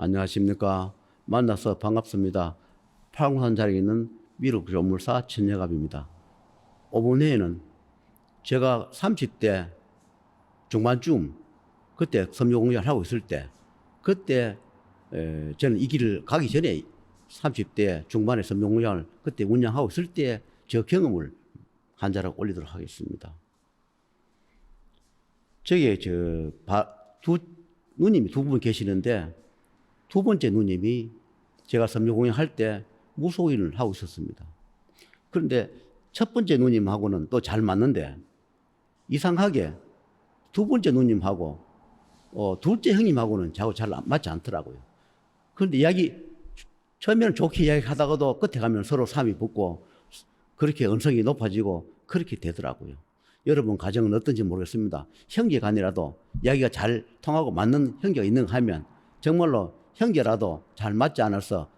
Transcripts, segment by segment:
안녕하십니까. 만나서 반갑습니다. 팔공산 자리에 있는 미륵 조물사 천여갑입니다. 이번에는 제가 30대 중반쯤 그때 섬유공연을 하고 있을 때 그때 저는 이 길을 가기 전에 30대 중반에 섬유공연을 그때 운영하고 있을 때 저 경험을 한 자락 올리도록 하겠습니다. 저기 누님이 두 분 계시는데 두 번째 누님이 제가 섬유공연 할 때 무속인을 하고 있었습니다. 그런데 첫 번째 누님하고는 또 잘 맞는데 이상하게 두 번째 누님하고 둘째 형님하고는 저하고 잘 맞지 않더라고요. 그런데 처음에는 좋게 이야기하다가도 끝에 가면 서로 삶이 붙고 그렇게 언성이 높아지고 그렇게 되더라고요. 여러분 가정은 어떤지 모르겠습니다. 형제간이라도 이야기가 잘 통하고 맞는 형제가 있는가 하면 정말로 형제라도 잘 맞지 않아서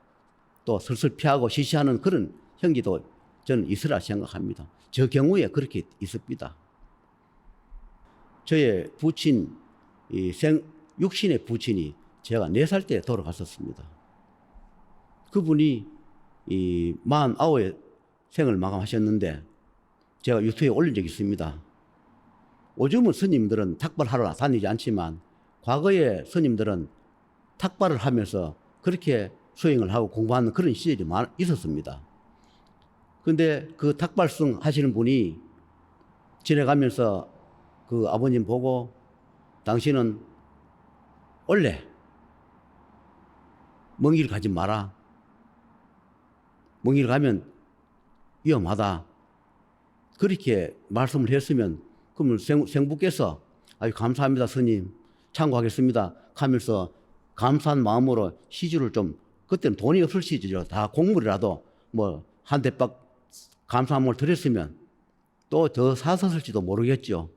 또 슬슬 피하고 시시하는 그런 형제도 저는 있으라 생각합니다. 저 경우에 그렇게 있습니다. 저의 부친, 육신의 부친이 제가 4살 때 돌아갔었습니다. 그분이 49에 생을 마감하셨는데 제가 유튜브에 올린 적이 있습니다. 요즘은 스님들은 탁발하러 다니지 않지만 과거에 스님들은 탁발을 하면서 그렇게 수행을 하고 공부하는 그런 시절이 있었습니다. 근데 그 탁발승 하시는 분이 지내가면서 그 아버님 보고 당신은 원래 먼 길 가지 마라. 먼 길 가면 위험하다. 그렇게 말씀을 했으면 그러면 생부께서 아유 감사합니다 스님 참고하겠습니다 하면서 감사한 마음으로 시주를 좀 그때는 돈이 없을 시절이죠. 다 공물이라도 뭐 한 대박 감사한 마음을 드렸으면 또 더 사섰을지도 모르겠죠.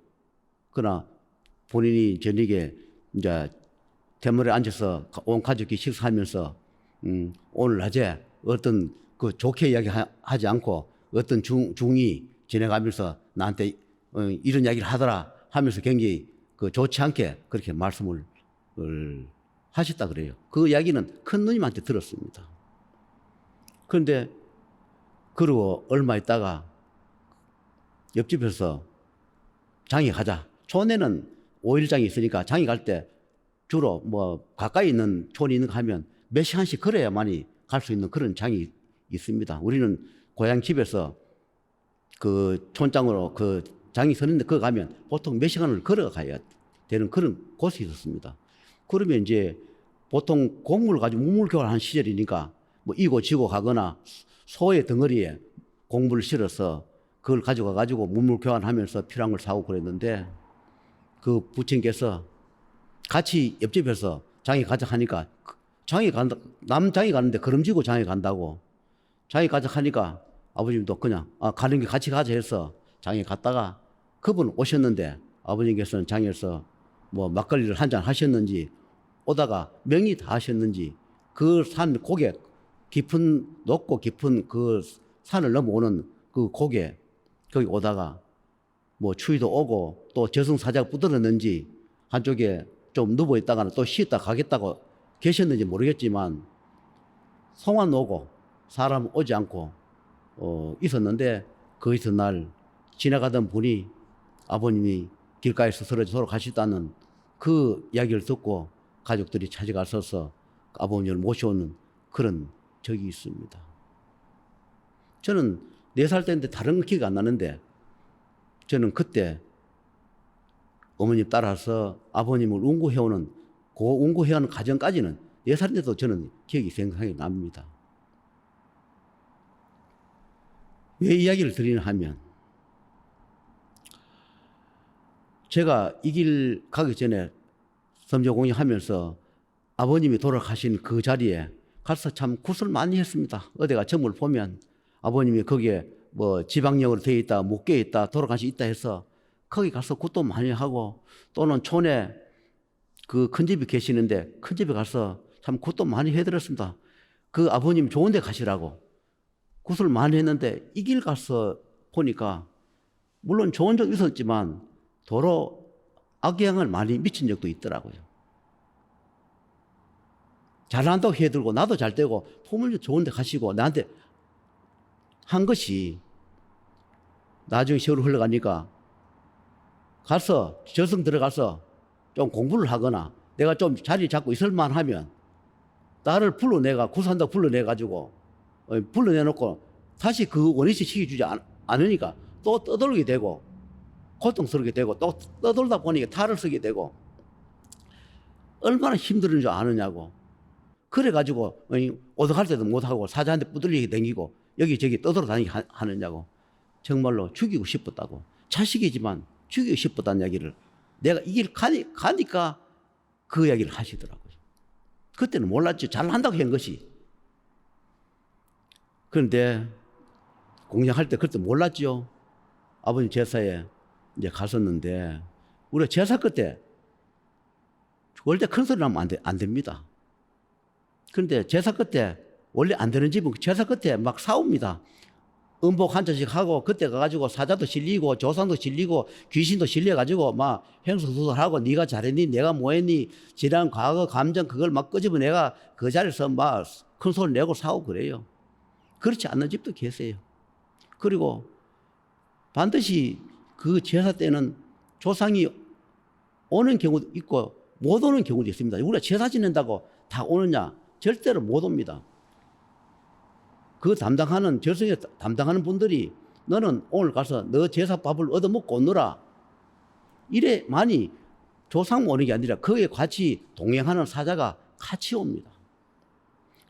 그러나 본인이 저녁에 이제 대물에 앉아서 온 가족이 식사하면서 오늘 낮에 어떤 그 좋게 이야기하지 않고 어떤 중이 지내가면서 나한테 이런 이야기를 하더라 하면서 굉장히 그 좋지 않게 그렇게 말씀을 하셨다 그래요. 그 이야기는 큰 누님한테 들었습니다. 그런데 그러고 얼마 있다가 옆집에서 장에 가자. 촌에는 5일장이 있으니까 장에 갈 때 주로 뭐 가까이 있는 촌이 있는가 하면 몇 시간씩 걸어야만이 갈 수 있는 그런 장이 있습니다. 우리는 고향 집에서 그 촌장으로 그 장이 서는데 그거 가면 보통 몇 시간을 걸어가야 되는 그런 곳이 있었습니다. 그러면 이제 보통 곡물 가지고 우물 교환하는 시절이니까 뭐 이고 지고 가거나 소의 덩어리에 곡물을 실어서 그걸 가져가 가지고 우물 교환하면서 필요한 걸 사고 그랬는데 그 부친께서 같이 옆집에서 장에 가자 하니까 장에 간다, 남장에 가는데 걸음지고 장에 간다고 장에 가자 하니까 아버님도 그냥 가는 게 같이 가자 해서 장에 갔다가 그분 오셨는데 아버님께서는 장에서 뭐 막걸리를 한잔 하셨는지 오다가 명의 다 하셨는지 그 산 고개 높고 깊은 그 산을 넘어오는 그 고개 거기 오다가 뭐 추위도 오고 또 저승사자가 붙들었는지 한쪽에 좀 누워 있다가는 또 쉬었다 가겠다고 계셨는지 모르겠지만 송환 오고 사람 오지 않고 있었는데 그 이튿날 지나가던 분이 아버님이 길가에서 쓰러져 돌아가셨다는 그 이야기를 듣고 가족들이 찾아가서서 아버님을 모셔오는 그런 적이 있습니다. 저는 4살 때인데 다른 건 기억이 안 나는데 저는 그때 어머님 따라서 아버님을 운구해오는 그 운구해오는 과정까지는 4살인데도 저는 기억이 생생하게 납니다. 왜 이야기를 드리냐 하면 제가 이 길 가기 전에 섬유공연 하면서 아버님이 돌아가신 그 자리에 가서 참 굿을 많이 했습니다. 어디가 점을 보면 아버님이 거기에 뭐 지방령으로 되어 있다, 묶여 있다, 돌아가시 있다 해서 거기 가서 굿도 많이 하고 또는 촌에 그 큰 집이 계시는데 큰 집에 가서 참 굿도 많이 해드렸습니다. 그 아버님 좋은 데 가시라고 굿을 많이 했는데 이 길 가서 보니까 물론 좋은 적도 있었지만 도로 악영향을 많이 미친 적도 있더라고요. 잘한다고 해들고 나도 잘 되고 포문이 좋은데 가시고 나한테 한 것이 나중에 세월이 흘러가니까 가서 저승 들어가서 좀 공부를 하거나 내가 좀 자리 잡고 있을만 하면 나를 불러내가 구산다고 불러내가지고 불러내놓고 다시 그 원위치 시켜주지 않으니까 또 떠돌게 되고 고통스럽게 되고 또 떠돌다 보니까 탈을 쓰게 되고 얼마나 힘든 줄 아느냐고. 그래가지고 오덕할 때도 못하고 사자한테 부들리게 댕기고 여기저기 떠돌아다니게 하느냐고. 정말로 죽이고 싶었다고. 자식이지만 죽이고 싶었다는 이야기를 내가 이 길 가니까 그 이야기를 하시더라고요. 그때는 몰랐죠. 잘한다고 한 것이. 그런데 공양할 때 그때 몰랐죠. 아버님 제사에 이제 갔었는데 우리가 제사 끝에 원래 큰 소리 나면 안 됩니다. 그런데 제사 끝에 원래 안 되는 집은 제사 끝에 막 싸웁니다. 음복 한 잔씩 하고 그때 가가지고 사자도 실리고 조상도 실리고 귀신도 실려가지고 막 횡설수설하고 네가 잘했니 내가 뭐했니 지난 과거 감정 그걸 막 끄집어 내가 그 자리에서 막 큰 소리 내고 싸우고 그래요. 그렇지 않는 집도 계세요. 그리고 반드시 그 제사 때는 조상이 오는 경우도 있고 못 오는 경우도 있습니다. 우리가 제사 지낸다고 다 오느냐? 절대로 못 옵니다. 그 담당하는 절성에 담당하는 분들이 너는 오늘 가서 너 제사밥을 얻어먹고 오너라. 이래만이 조상 오는 게 아니라 거기에 같이 동행하는 사자가 같이 옵니다.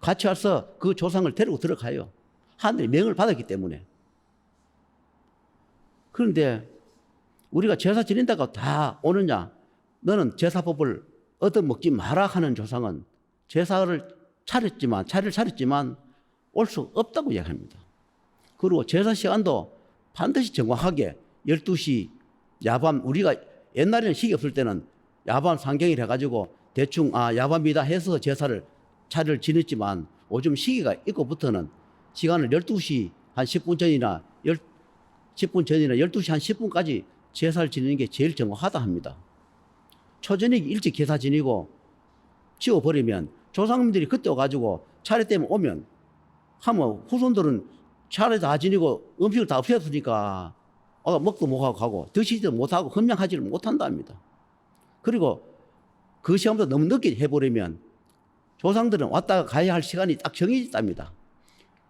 같이 와서 그 조상을 데리고 들어가요. 하늘이 명을 받았기 때문에. 그런데 우리가 제사 지낸다고 다 오느냐? 너는 제사법을 얻어먹지 마라 하는 조상은 제사를 차렸지만 올 수 없다고 이야기합니다. 그리고 제사 시간도 반드시 정확하게 12시 야밤, 우리가 옛날에는 시기 없을 때는 야밤 상경이라 해가지고 대충 야밤이다 해서 차를 지냈지만 요즘 시기가 있고부터는 시간을 12시 한 10분 전이나 10분 전이나 12시 한 10분까지 제사를 지내는 게 제일 정확하다 합니다. 초저녁 일찍 제사 지내고 지워버리면 조상님들이 그때 와가지고 차례 때문에 오면 하면 후손들은 차례 다 지내고 음식을 다 없애었으니까 먹도 못하고 가고 드시지도 못하고 헌명하지를 못한답니다. 그리고 그 시간보다 너무 늦게 해버리면 조상들은 왔다가 가야 할 시간이 딱 정해졌답니다.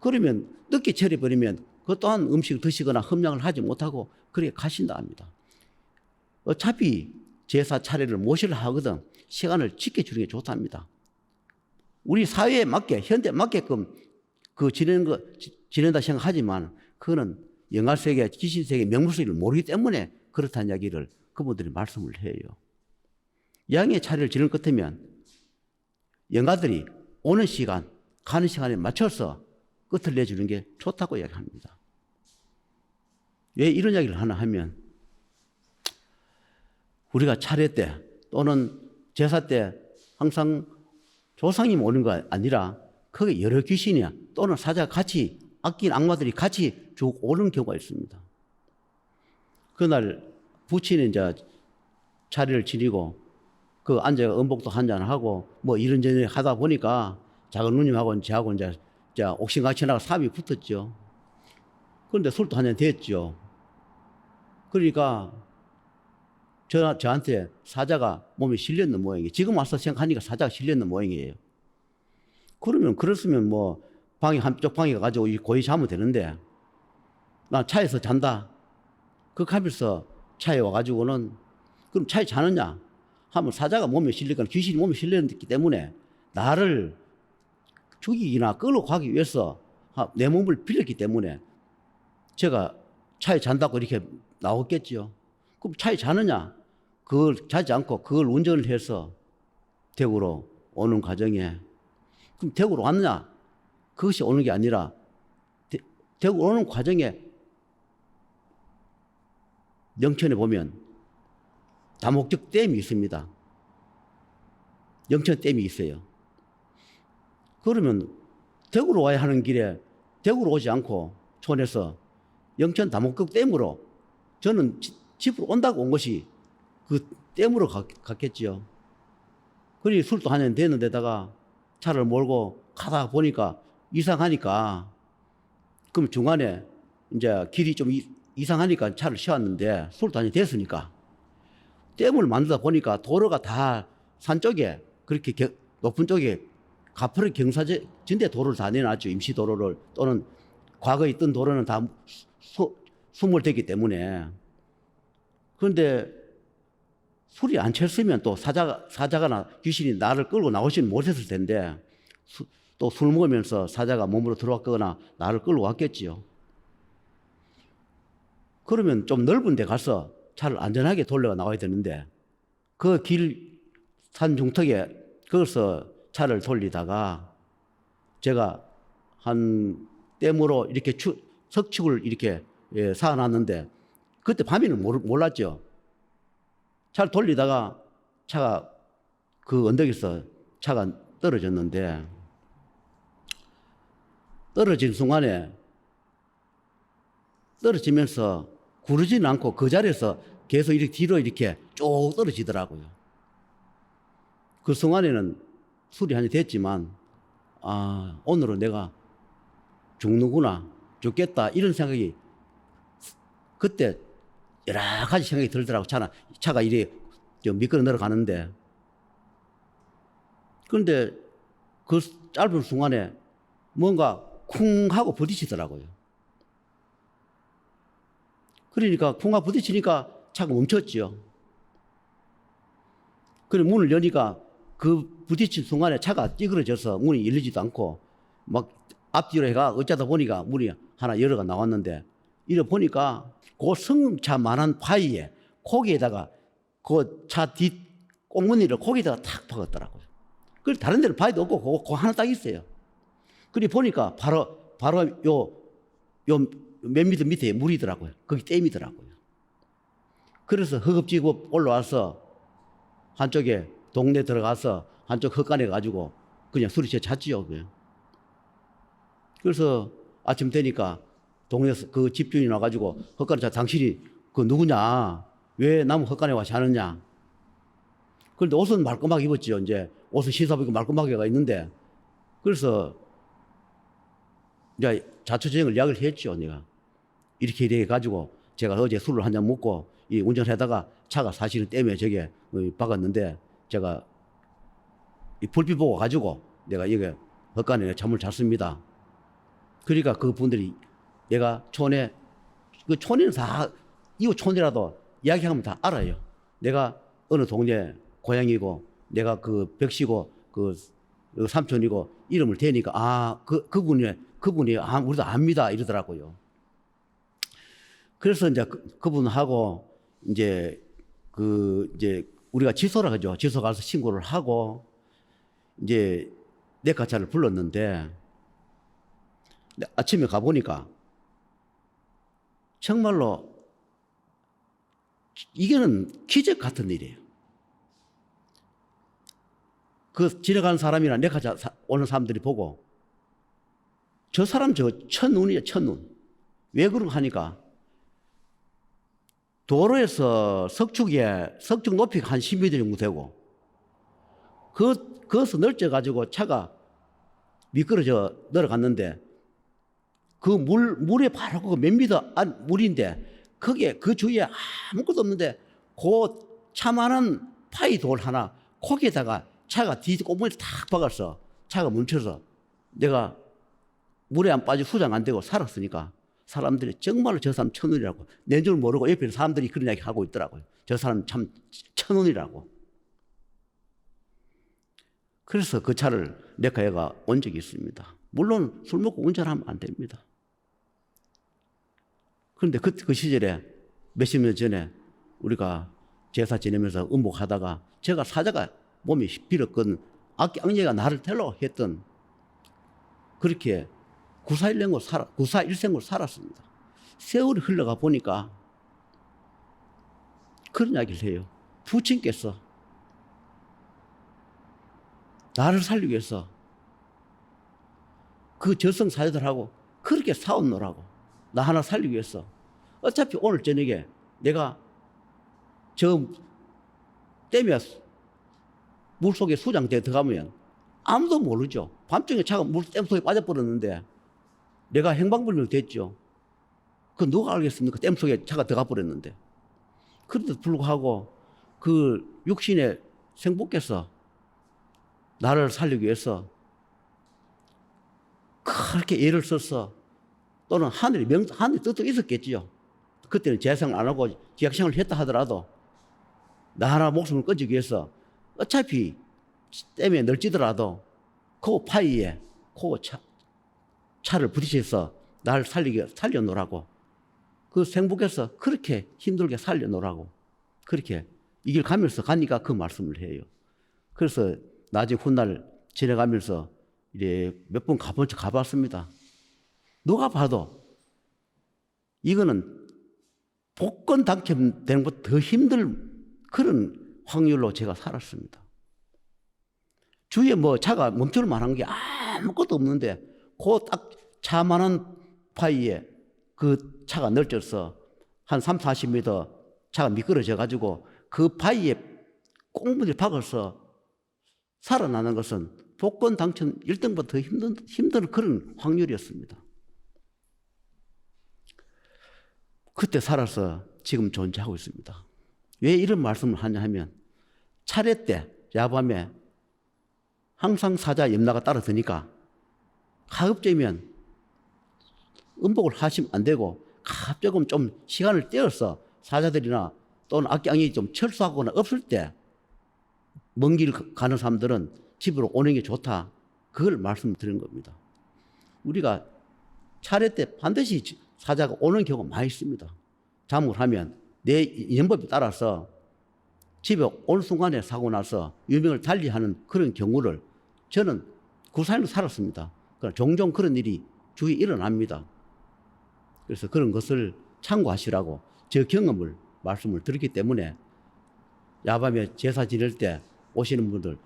그러면 늦게 처리해버리면 그 또한 음식을 드시거나 헌명을 하지 못하고 그렇게 가신다 합니다. 어차피 제사 차례를 모시려 하거든 시간을 지켜주는 게 좋답니다. 우리 사회에 맞게 현대에 맞게끔 그 지낸다 생각하지만 그거는 영화세계, 귀신세계, 명물세계를 모르기 때문에 그렇다는 이야기를 그분들이 말씀을 해요. 양의 차례를 지낼 것 같으면 영가들이 오는 시간, 가는 시간에 맞춰서 끝을 내주는 게 좋다고 이야기합니다. 왜 이런 이야기를 하나 하면 우리가 차례 때 또는 제사 때 항상 조상님 오는 거 아니라 거기 여러 귀신이야 또는 사자가 같이 아낀 악마들이 같이 쭉 오는 경우가 있습니다. 그날 부친이 이제 차례를 지내고 그 앉아 음복도 한잔 하고 뭐 이런저런 하다 보니까 작은 누님하고 저하고 이제 옥신각신하고 삽이 붙었죠. 그런데 술도 한잔 됐죠. 그러니까 저한테 사자가 몸에 실렸는 모양이에요. 지금 와서 생각하니까 사자가 실렸는 모양이에요. 그랬으면 뭐 한쪽 방에 가가지고 고이 자면 되는데 나 차에서 잔다. 그렇게 하면서 차에 와가지고는 그럼 차에 자느냐 하면 사자가 몸에 실리거나 귀신이 몸에 실렸기 때문에 나를 죽이기나 끌고 가기 위해서 내 몸을 빌렸기 때문에 제가 차에 잔다고 이렇게 나왔겠죠. 그럼 차에 자느냐? 그걸 자지 않고 그걸 운전을 해서 대구로 오는 과정에 그럼 대구로 왔느냐? 그것이 오는 게 아니라 대구 오는 과정에 영천에 보면 다목적 댐이 있습니다. 영천 댐이 있어요. 그러면 대구로 와야 하는 길에 대구로 오지 않고 촌에서 영천 다목적 댐으로 저는 집으로 온다고 온 것이 그 댐으로 갔겠죠. 그리 술도 한잔 되는 데다가 차를 몰고 가다 보니까 이상하니까, 그럼 중간에 이제 길이 좀 이상하니까 차를 세웠는데 술도 한잔 됐으니까 댐을 만들다 보니까 도로가 다 산 쪽에 그렇게 높은 쪽에 가파르 경사진대 도로를 다 내놨죠. 임시 도로를. 또는 과거에 있던 도로는 다 수몰됐기 때문에. 그런데 술이 안 챘으면 또 사자가나 귀신이 나를 끌고 나오지는 못했을 텐데 또 술 먹으면서 사자가 몸으로 들어왔거나 나를 끌고 왔겠지요. 그러면 좀 넓은 데 가서 차를 안전하게 돌려 나와야 되는데 그 길 산 중턱에 거기서 차를 돌리다가 제가 한 댐으로 이렇게 석축을 이렇게 쌓아놨는데 그때 밤에는 몰랐죠. 차를 돌리다가 차가 그 언덕에서 차가 떨어졌는데 떨어진 순간에 떨어지면서 구르지는 않고 그 자리에서 계속 이렇게 뒤로 이렇게 쭉 떨어지더라고요. 그 순간에는 술이 한잔 됐지만 오늘은 내가 죽는구나, 죽겠다 이런 생각이 그때 여러 가지 생각이 들더라고. 차가 이리 미끄러 내려가는데 그런데 그 짧은 순간에 뭔가 쿵 하고 부딪히더라고요. 그러니까 쿵 하고 부딪히니까 차가 멈췄지요. 그래 문을 여니까 그 부딪힌 순간에 차가 찌그러져서 문이 열리지도 않고 막 앞뒤로 해가 어쩌다 보니까 문이 하나 열어가 나왔는데 이래 보니까 그 승차만한 파이에 거기에다가 그 차 뒷 꽁무니를 거기다가 탁 박았더라고요. 그래서 다른 데는 파이도 없고 그거 하나 딱 있어요. 그래 보니까 바로 요 몇 미터 밑에 물이더라고요. 거기 댐이더라고요. 그래서 허겁지겁 올라와서 한쪽에 동네 들어가서 한쪽 헛간에 가지고 그냥 수리채 잤지요. 그래서 아침 되니까 동네에서 그 집주인이 와가지고 헛간에 자 당신이 그 누구냐? 왜 나무 헛간에 와 자느냐? 그런데 옷은 말끔하게 입었지요. 이제 옷은 씻어보고 말끔하게가 있는데 그래서 이제 자초지종을 이야기를 했죠. 내가 이렇게 해가지고 제가 어제 술을 한 잔 먹고 이 운전하다가 차가 사실은 댐에 저게 박았는데 제가 이 불빛 보고 가지고 내가 여기 헛간에 잠을 잤습니다. 그러니까 그 분들이 내가 촌에 그 촌에는 다 이웃 촌이라도 이야기하면 다 알아요. 내가 어느 동네 고향이고 내가 그 벽시고 그 삼촌이고 이름을 대니까 그분이 우리도 압니다 이러더라고요. 그래서 이제 그분하고 이제 우리가 지소라 그죠. 지소 가서 신고를 하고 이제 내카차를 불렀는데 아침에 가보니까 정말로 이게는 기적 같은 일이에요. 그 지나가는 사람이나 내카차 오는 사람들이 보고 저 사람 첫눈이에요. 첫눈. 왜 그런가 하니까 도로에서 석축 높이가 한 10m 정도 되고 그것을 넓혀가지고 차가 미끄러져 내려갔는데 그 물에 바로 그 몇 미터 안 물인데 거기에 그 주위에 아무것도 없는데 그 차만한 파이 돌 하나 거기에다가 차가 뒤 꼬문에 탁 박았어. 차가 멈춰서 내가 물에 안 빠지고 수장 안 되고 살았으니까 사람들이 정말로 저 사람 천운이라고 내 줄 모르고 옆에 사람들이 그런 이야기 하고 있더라고요. 저 사람 참 천운이라고. 그래서 그 차를 내카에가 온 적이 있습니다. 물론 술 먹고 운전하면 안 됩니다. 그런데 그 시절에 몇십 년 전에 우리가 제사 지내면서 음복하다가 제가 사자가 몸이 빌었건 악녀가 나를 데려고 했던 그렇게 94일생으로 살았습니다. 세월이 흘러가 보니까 그런 이야기를 해요. 부친께서 나를 살리기 위해서 그 저승 사자들하고 그렇게 싸웠노라고. 나 하나 살리기 위해서. 어차피 오늘 저녁에 내가 저 댐에 물속에 수장대에 들어가면 아무도 모르죠. 밤중에 차가 댐 속에 빠져버렸는데 내가 행방불명 됐죠. 그 누가 알겠습니까? 댐 속에 차가 들어가 버렸는데. 그런데도 불구하고 그 육신의 생부께서 나를 살리기 위해서 그렇게 애를 써서 또는 하늘이 뜻도 있었겠지요. 그때는 재생을 안 하고 기약생활을 했다 하더라도 나 하나 목숨을 끊기 위해서 어차피 댐에 널뛰더라도 그 파이에 그 차를 부딪혀서 나를 살려놓으라고 그 생부께서 그렇게 힘들게 살려놓으라고 그렇게 이 길 가면서 가니까 그 말씀을 해요. 그래서 나중에 훗날 지나가면서 이제 몇 번 가봤습니다. 누가 봐도 이거는 복권 당첨되는 것보다 더 힘들 그런 확률로 제가 살았습니다. 주위에 뭐 차가 멈출 만한 게 아무것도 없는데 그 딱 차만한 파이에 그 차가 널쪄서 한 3, 40m 차가 미끄러져 가지고 그 파이에 꽁무니 박아서 살아나는 것은 복권 당첨 1등보다 더 힘든 그런 확률이었습니다. 그때 살아서 지금 존재하고 있습니다. 왜 이런 말씀을 하냐 하면 차례 때 야밤에 항상 사자 염라가 따라드니까 가급적이면 음복을 하시면 안 되고 가급적이면 좀 시간을 떼어서 사자들이나 또는 악경이 좀 철수하거나 없을 때 먼 길 가는 사람들은 집으로 오는 게 좋다. 그걸 말씀드린 겁니다. 우리가 차례 때 반드시 사자가 오는 경우가 많이 있습니다. 잘못을 하면 내 인연법에 따라서 집에 오는 순간에 사고 나서 유명을 달리하는 그런 경우를 저는 구산으로 살았습니다. 그러나 종종 그런 일이 주위에 일어납니다. 그래서 그런 것을 참고하시라고 제 경험을 말씀을 드렸기 때문에 야밤에 제사 지낼 때 오시는 분들,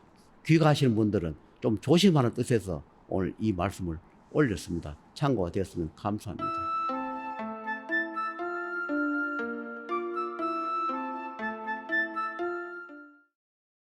귀가하시는 분들은 좀 조심하는 뜻에서 오늘 이 말씀을 올렸습니다. 참고가 되었으면 감사합니다.